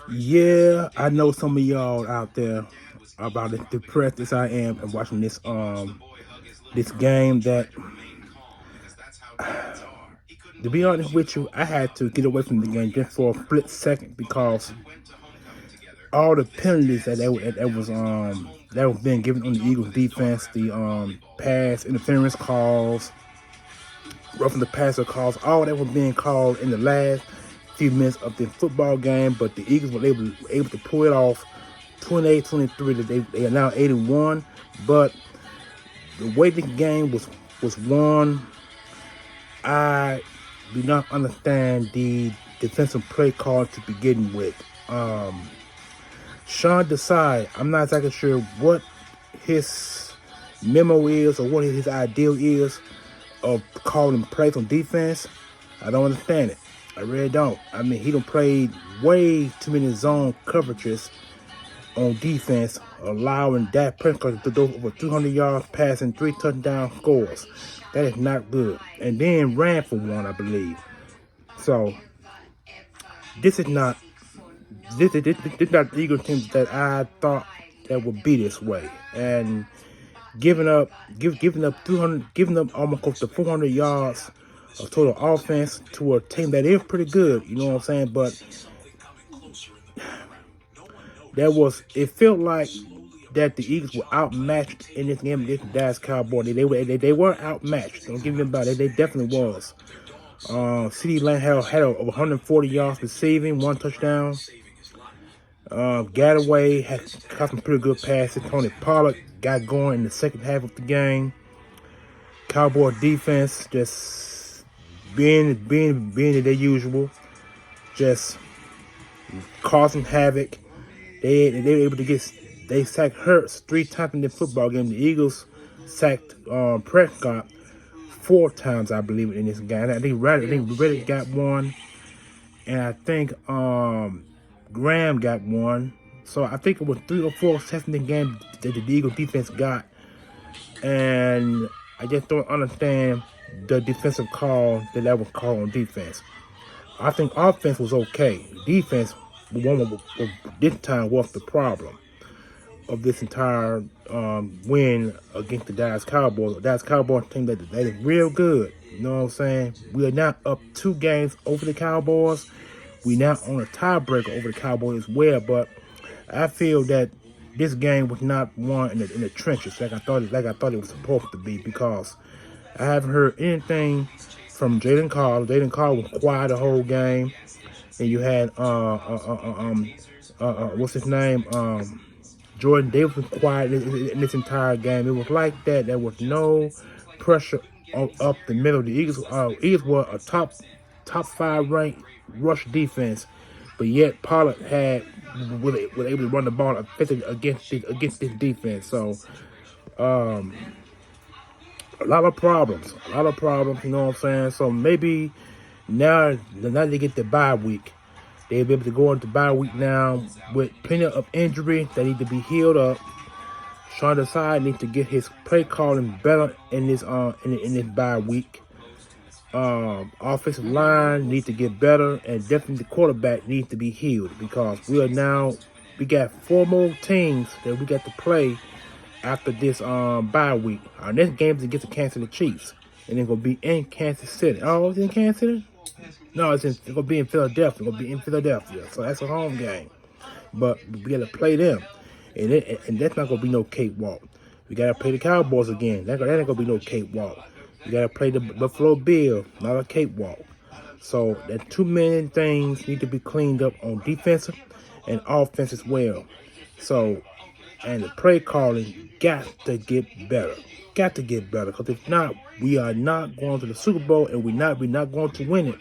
Yeah, I know some of y'all out there about as depressed as I am and watching this game that, to be honest with you, I had to get away from the game just for a split second because all the penalties that was being given on the Eagles defense, the pass interference calls, roughing the passer calls, all that was being called in the last few minutes of the football game, but the Eagles were able to pull it off 28-23. They are now 81, but the way the game was won, I do not understand the defensive play call to begin with. Sean Desai, I'm not exactly sure what his memo is or what his ideal is of calling plays on defense. I don't understand it. I really don't. I mean, he done played way too many zone coverages on defense, allowing Dak Prescott to throw over 200 yards passing, 3 touchdown scores. That is not good. And then ran for one, I believe. So this is not the Eagles team that I thought that would be this way. And giving up 200, giving up almost close to 400 yards of total offense to a team that is pretty good. You know what I'm saying? But it felt like that the Eagles were outmatched in this game against the Dallas Cowboys. They were outmatched. Don't give me about it. They definitely was. CeeDee Lamb had over 140 yards receiving, 1 touchdown. Gataway had caught some pretty good passes. Tony Pollard got going in the second half of the game. Cowboy defense just being their usual, just causing havoc. They were able to they sacked Hurts 3 times in the football game. The Eagles sacked Prescott 4 times, I believe, in this game. I think Reddick got one, and I think Graham got one. So I think it was 3 or 4 sacks in the game that the Eagles defense got, and I just don't understand the defensive call that was called on defense. I think offense was okay. Defense, this time, was the problem of this entire win against the Dallas Cowboys. The Dallas Cowboys team that is real good. You know what I'm saying? We are now up 2 games over the Cowboys. We now on a tiebreaker over the Cowboys as well. But I feel that this game was not won in the trenches like I thought it was supposed to be, because I haven't heard anything from Jalen Carter. Jalen Carter was quiet the whole game, and you had what's his name? Jordan Davis was quiet in this entire game. It was like that. There was no pressure up the middle. The Eagles were a top 5 ranked rush defense, but yet Pollard was able to run the ball effectively against this defense. So a lot of problems. You know what I'm saying? So maybe now they get the bye week, they'll be able to go into bye week now with plenty of injury that need to be healed up. Sean Desai needs to get his play calling better in this bye week. Offensive line needs to get better, and definitely the quarterback needs to be healed, because we got 4 more teams that we got to play after this bye week. Our next game is against the Kansas City Chiefs, and it's gonna be in Kansas City. Oh, it's in Kansas City? No, it's gonna be in Philadelphia. So that's a home game, but we gotta play them, and that's not gonna be no cakewalk. We gotta play the Cowboys again. That ain't gonna be no cakewalk. We gotta play the Buffalo Bills, not a cakewalk. So that 2 million things need to be cleaned up on defensive and offense as well. So, and the play calling got to get better. Because if not, we are not going to the Super Bowl, and we're not going to win it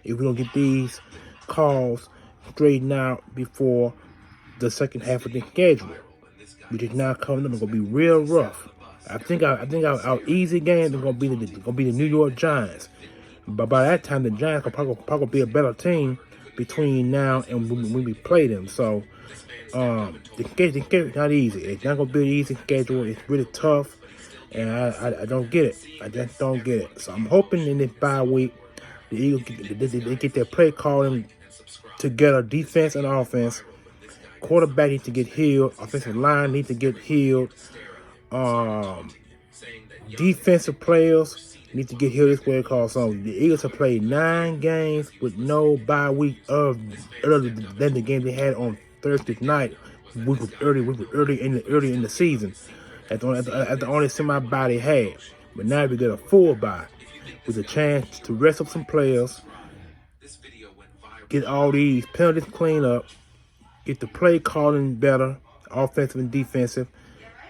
if we don't get these calls straightened out before the second half of the schedule, which is now coming up. It's gonna be real rough. I think our easy game is gonna be the New York Giants. But by that time, the Giants will probably be a better team between now and when we play them. So the schedule is not easy. It's not gonna be an easy schedule. It's really tough, and I don't get it. I just don't get it. So I'm hoping in this bye week The Eagles they get their play calling together, defense and offense. Quarterback needs to get healed. Offensive line needs to get healed. Defensive players need to get healed as well because the Eagles have played 9 games with no bye week earlier than the game they had on Thursday night. Which was early in the season. That's the only semi-bye they had. But now we get a full bye with a chance to rest up some players, get all these penalties cleaned up, get the play calling better, offensive and defensive.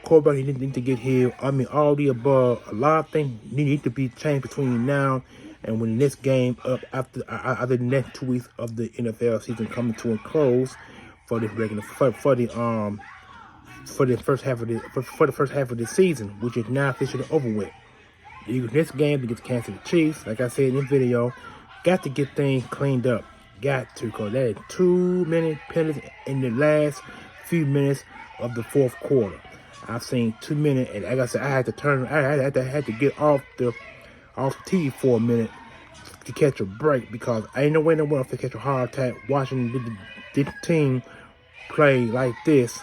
Quarterback need to get healed. I mean, all the above. A lot of things need to be changed between now and when this game up after the next 2 weeks of the NFL season coming to a close for the regular for the first half of the season, which is now officially over with. The Eagles next game against Kansas City Chiefs, like I said in the video, got to get things cleaned up. Got to, because there are too many penalties in the last few minutes of the fourth quarter. I've seen too many, and like I said, I had to get off TV for a minute to catch a break because I ain't no way in the world to catch a heart attack watching the team play like this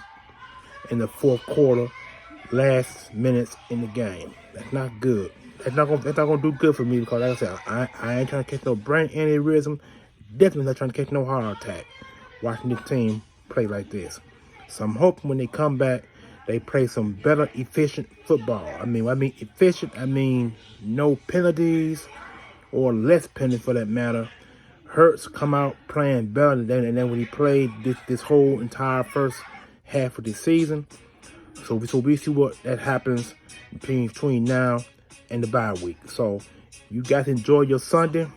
in the fourth quarter, last minutes in the game. That's not good. That's not gonna do good for me because, like I said, I ain't trying to catch no brain aneurysm. Definitely not trying to catch no heart attack watching this team play like this. So I'm hoping when they come back, they play some better, efficient football. I mean efficient. I mean no penalties or less penalties for that matter. Hurts come out playing better than when he played this whole entire first half of the season. So we see what that happens between now and the bye week. So you guys enjoy your Sunday.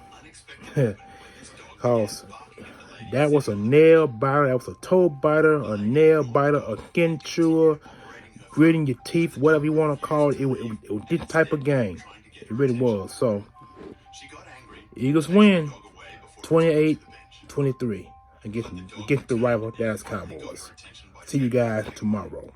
Because that was a nail biter, that was a toe biter, a nail biter, a skin chewer, gritting your teeth, whatever you want to call it. It was this type of game. It really was. So, Eagles win 28-23 against the rival Dallas Cowboys. See you guys tomorrow.